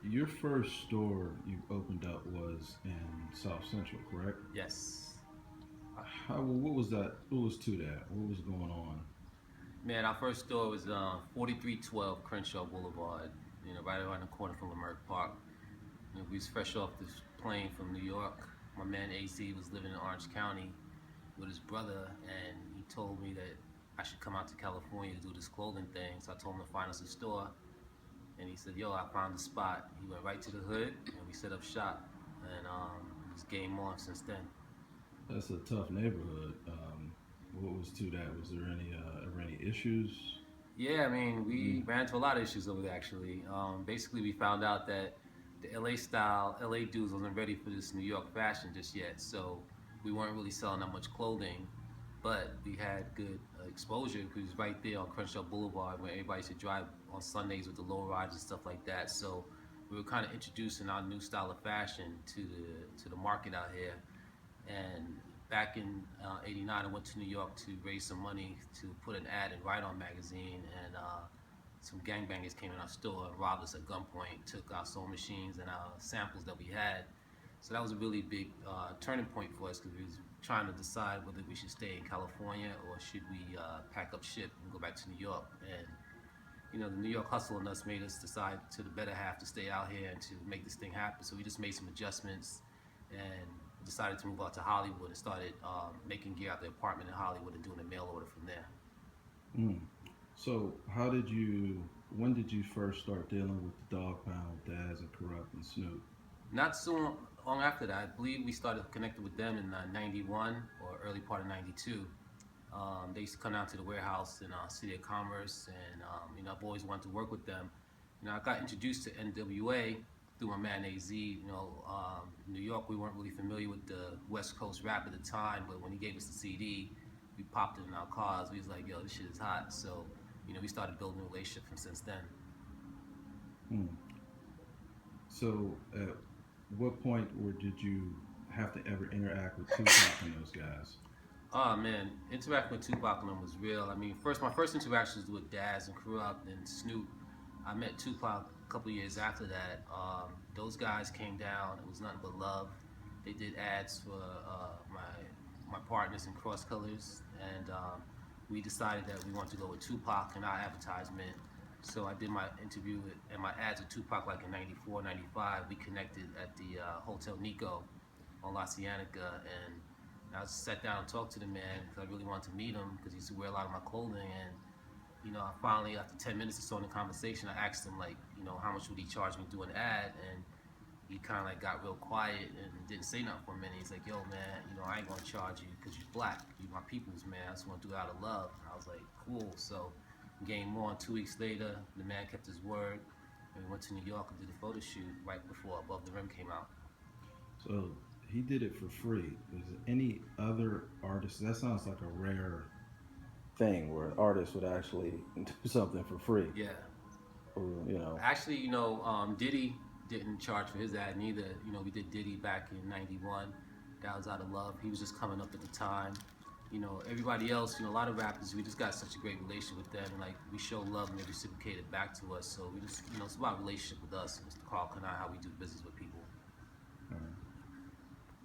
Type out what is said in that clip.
Your first store you opened up was in South Central, correct? Yes. How? What was that? What was to that? What was going on? Man, our first store was 4312 Crenshaw Boulevard, right around the corner from Leimert Park. We was fresh off this plane from New York. My man AZ was living in Orange County with his brother, and he told me that I should come out to California to do this clothing thing. So I told him to find us a store, and he said, "Yo, I found a spot." He went right to the hood, and we set up shop, and it's game on since then. That's a tough neighborhood. What was to that? Was there any ever any issues? Yeah, I mean, Mm. we ran into a lot of issues over there actually. Basically, we found out that the LA style, LA dudes wasn't ready for this New York fashion just yet. So we weren't really selling that much clothing, but we had good exposure because it was right there on Crenshaw Boulevard where everybody should drive on Sundays with the low rides and stuff like that. So we were kind of introducing our new style of fashion to the market out here. And back in '89, I went to New York to raise some money to put an ad in Right On magazine, and some gangbangers came in our store and robbed us at gunpoint, took our sewing machines and our samples that we had. So that was a really big turning point for us because we was trying to decide whether we should stay in California or should we pack up ship and go back to New York. And the New York hustle in us made us decide to the better half to stay out here and to make this thing happen. So we just made some adjustments and decided to move out to Hollywood and started making gear out the apartment in Hollywood and doing a mail order from there. Mm. So how did you? When did you first start dealing with the Dogg Pound, Daz, and Krupt and Snoop? Not so long after that, I believe we started connecting with them in '91 or early part of '92. They used to come down to the warehouse in City of Commerce, and I've always wanted to work with them. I got introduced to NWA through my man AZ. New York, we weren't really familiar with the West Coast rap at the time, but when he gave us the CD, we popped it in our cars. We was like, "Yo, this shit is hot." So, we started building a relationship from since then. Mm. So at what point or did you have to ever interact with Tupac and those guys? Oh man, interacting with Tupac and them was real. I mean, my first interactions with Daz and Krupp and Snoop. I met Tupac a couple years after that. Those guys came down. It was nothing but love. They did ads for my partners in Cross Colors, and we decided that we wanted to go with Tupac in our advertisement. So I did my interview and my ads with Tupac like in '94, '95. We connected at the Hotel Nico on La Cienega, and I sat down and talked to the man because I really wanted to meet him because he used to wear a lot of my clothing. And I finally, after 10 minutes or so in the conversation, I asked him like, how much would he charge me to do an ad? And he kind of like got real quiet and didn't say nothing for a minute. He's like, "Yo, man, I ain't gonna charge you because you're black. You my people's man. I just want to do it out of love." And I was like, "Cool." So, game on. 2 weeks later, the man kept his word, and we went to New York and did a photo shoot right before Above the Rim came out. So he did it for free. Is there any other artist? That sounds like a rare thing where an artist would actually do something for free. Yeah. Or, you know. Actually, Diddy didn't charge for his ad neither. We did Diddy back in '91. That was out of love. He was just coming up at the time. Everybody else, a lot of rappers, we just got such a great relationship with them. And, like, we show love and they reciprocate it back to us. So we just, it's about relationship with us. It's Karl Kani, how we do business with